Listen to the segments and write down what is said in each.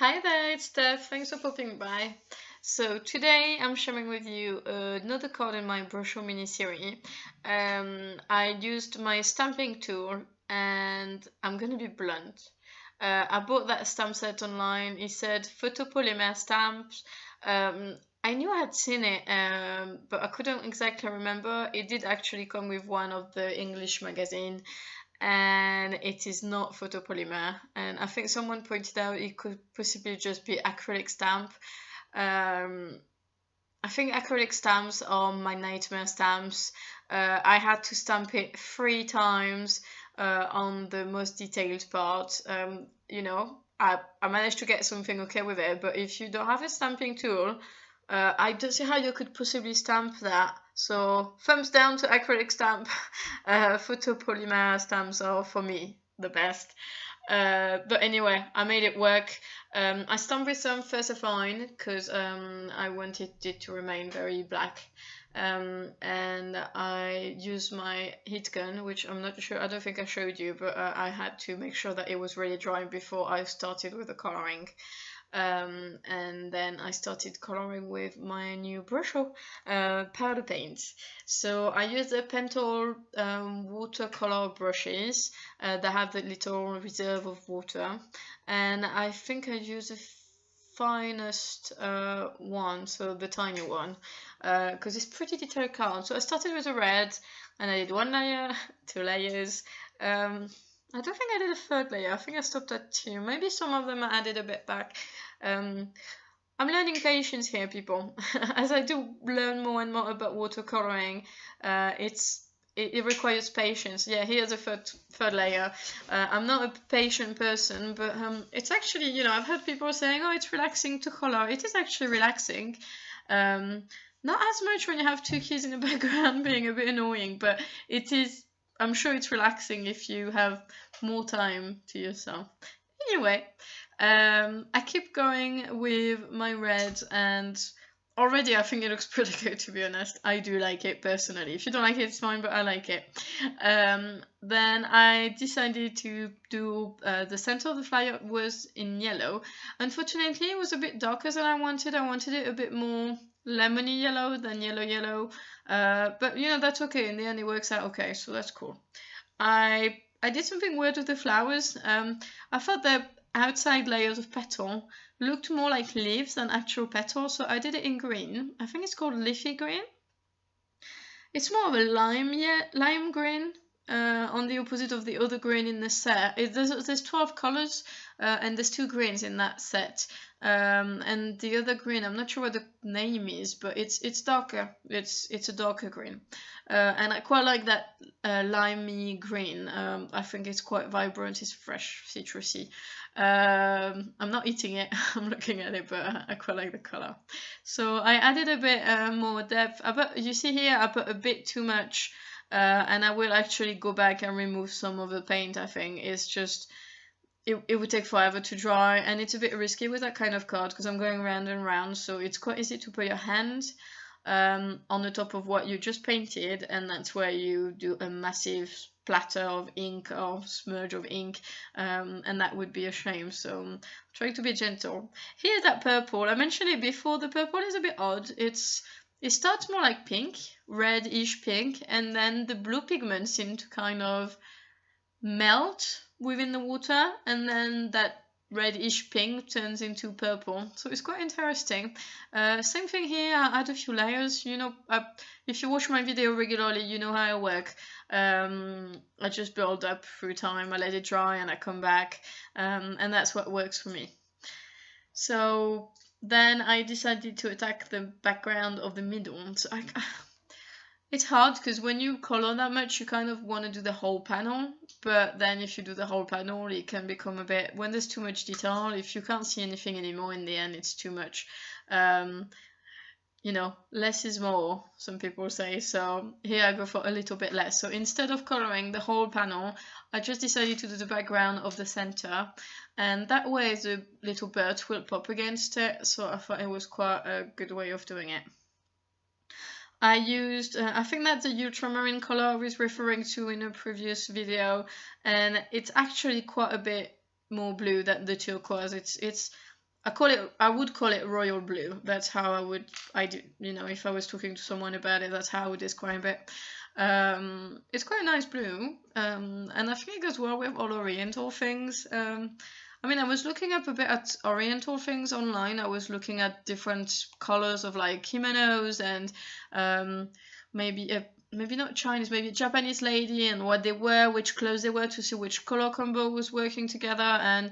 Hi there, it's Steph. Thanks for popping by. So today I'm sharing with you another card in my Brusho miniseries. I used my stamping tool and I'm gonna be blunt. I bought that stamp set online. It said photopolymer stamps. I knew I had seen it, but I couldn't exactly remember. It did actually come with one of the English magazine, and it is not photopolymer. And I think someone pointed out it could possibly just be acrylic stamp. Um, I think acrylic stamps are my nightmare stamps. I had to stamp it 3 times on the most detailed part. I managed to get something okay with it, but if you don't have a stamping tool, I don't see how you could possibly stamp that. So thumbs down to acrylic stamp. Photopolymer stamps are for me the best. But anyway, I made it work. I stamped with some Fine because I wanted it to remain very black. And I used my heat gun, which I'm not sure, I don't think I showed you, but I had to make sure that it was really dry before I started with the coloring. And then I started coloring with my new Brusho powder paint. So I use the Pentel watercolor brushes that have the little reserve of water, and I think I use the finest one, so the tiny one, because it's pretty detailed card. So I started with the red, and I did 1 layer, 2 layers. I don't think I did a 3rd layer. I think I stopped at 2. Maybe some of them I added a bit back. I'm learning patience here, people. As I do learn more and more about watercoloring, it requires patience. Yeah, here's a third layer. I'm not a patient person, but it's actually, I've heard people saying, oh, it's relaxing to color. It is actually relaxing. Not as much when you have 2 kids in the background being a bit annoying, but it is, I'm sure it's relaxing if you have more time to yourself. Anyway, I keep going with my red, and already I think it looks pretty good, to be honest. I do like it personally. If you don't like it, it's fine, but I like it. Then I decided to do the center of the flyer was in yellow. Unfortunately, it was a bit darker than I wanted. I wanted it a bit more lemony yellow than yellow. But that's okay. In the end, it works out okay, so that's cool. I did something weird with the flowers. I thought the outside layers of petal looked more like leaves than actual petals, so I did it in green. I think it's called leafy green. It's more of a lime green, on the opposite of the other green in the set. There's 12 colors, and there's 2 greens in that set. And the other green, I'm not sure what the name is, but it's darker. It's a darker green. And I quite like that limey green. I think it's quite vibrant. It's fresh, citrusy. I'm not eating it. I'm looking at it, but I quite like the color. So I added a bit more depth. You see here, I put a bit too much, and I will actually go back and remove some of the paint. I think it's just it would take forever to dry, and it's a bit risky with that kind of card because I'm going round and round. So it's quite easy to put your hand on the top of what you just painted, and that's where you do a massive splatter of ink or smudge of ink, and that would be a shame. So I'm trying to be gentle. Here's that purple. I mentioned it before. The purple is a bit odd. It starts more like pink, reddish pink, and then the blue pigments seem to kind of melt within the water, and then that reddish pink turns into purple. So it's quite interesting. Same thing here. I add a few layers. If you watch my video regularly, you know how I work. I just build up through time. I let it dry and I come back, and that's what works for me. So then I decided to attack the background of the middle. So it's hard because when you color that much, you kind of want to do the whole panel, but then if you do the whole panel, it can become a bit, when there's too much detail, if you can't see anything anymore in the end, it's too much. Less is more, some people say, so here I go for a little bit less. So instead of coloring the whole panel, I just decided to do the background of the center, and that way the little bird will pop against it, so I thought it was quite a good way of doing it. I used, I think that's the ultramarine color I was referring to in a previous video, and it's actually quite a bit more blue than the turquoise. I would call it royal blue. That's how you know, if I was talking to someone about it, that's how I would describe it. It's quite a nice blue, and I think it goes well with all oriental things. I mean, I was looking up a bit at oriental things online. I was looking at different colors of like kimonos and maybe not Chinese, maybe a Japanese lady and what they wear, which clothes they wear to see which color combo was working together. And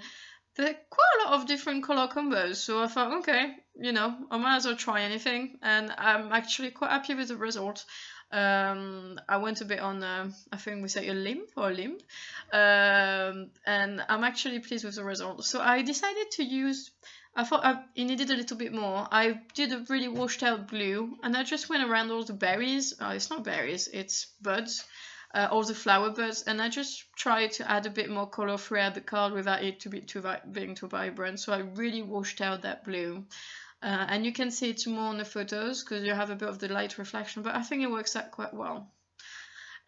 there are quite a lot of different color combos. So I thought, okay, you know, I might as well try anything. And I'm actually quite happy with the result. I went a bit on, I think we say a limb, and I'm actually pleased with the result. So I decided to use, I thought it needed a little bit more. I did a really washed out blue, and I just went around all the berries. It's not berries, it's buds. All the flower buds, and I just tried to add a bit more color throughout the card without it to be being too vibrant. So I really washed out that blue. And you can see it's more on the photos because you have a bit of the light reflection, but I think it works out quite well.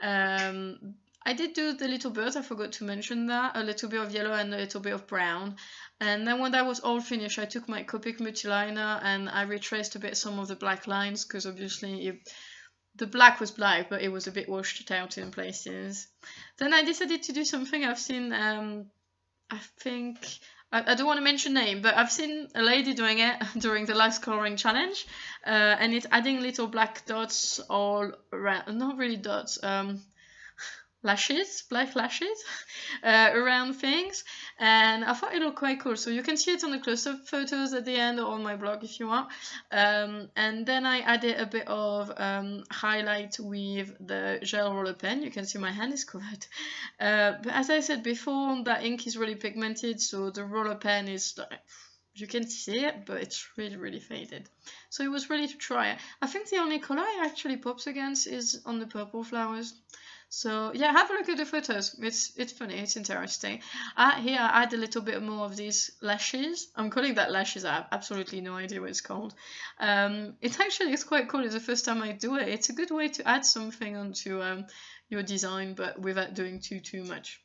I did do the little birds, I forgot to mention that, a little bit of yellow and a little bit of brown. And then when that was all finished, I took my Copic multiliner and I retraced a bit some of the black lines because obviously the black was black, but it was a bit washed out in places. Then I decided to do something I've seen, I think, I don't want to mention name, but I've seen a lady doing it during the last coloring challenge, and it's adding little black dots all around, not really dots, lashes, black lashes around things, and I thought it looked quite cool. So you can see it on the close-up photos at the end or on my blog if you want. And then I added a bit of highlight with the gel roller pen. You can see my hand is covered. But as I said before, that ink is really pigmented, so the roller pen is like, you can see it, but it's really, really faded. So it was really to try it. I think the only color it actually pops against is on the purple flowers. So yeah, have a look at the photos. It's funny, it's interesting. Here I add a little bit more of these lashes. I'm calling that lashes. I have absolutely no idea what it's called. It's quite cool. It's the first time I do it. It's a good way to add something onto your design, but without doing too much.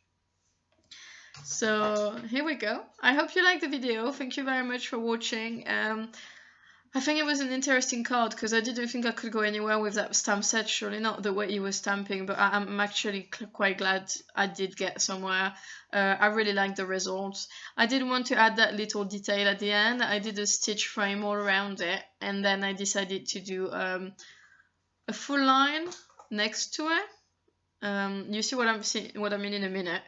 So here we go. I hope you liked the video. Thank you very much for watching. I think it was an interesting card because I didn't think I could go anywhere with that stamp set, surely not the way he was stamping, but I'm actually quite glad I did get somewhere. I really like the results. I did want to add that little detail at the end. I did a stitch frame all around it, and then I decided to do a full line next to it. You see what I mean in a minute.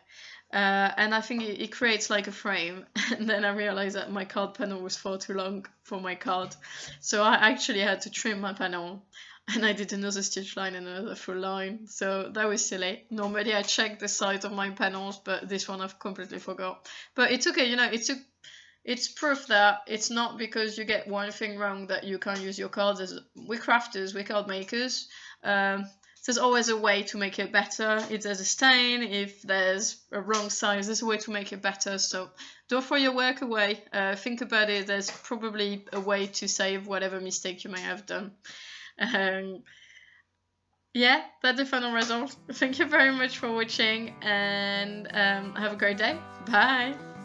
And I think it creates like a frame, and then I realized that my card panel was far too long for my card, so I actually had to trim my panel, and I did another stitch line and another full line, so that was silly. Normally I check the size of my panels, but this one I've completely forgot. But it's okay, you know, it's proof that it's not because you get one thing wrong that you can't use your cards. We're crafters, we're card makers. There's always a way to make it better. If there's a stain, if there's a wrong size, there's a way to make it better. So don't throw your work away. Think about it. There's probably a way to save whatever mistake you may have done. Yeah, that's the final result. Thank you very much for watching, and have a great day. Bye.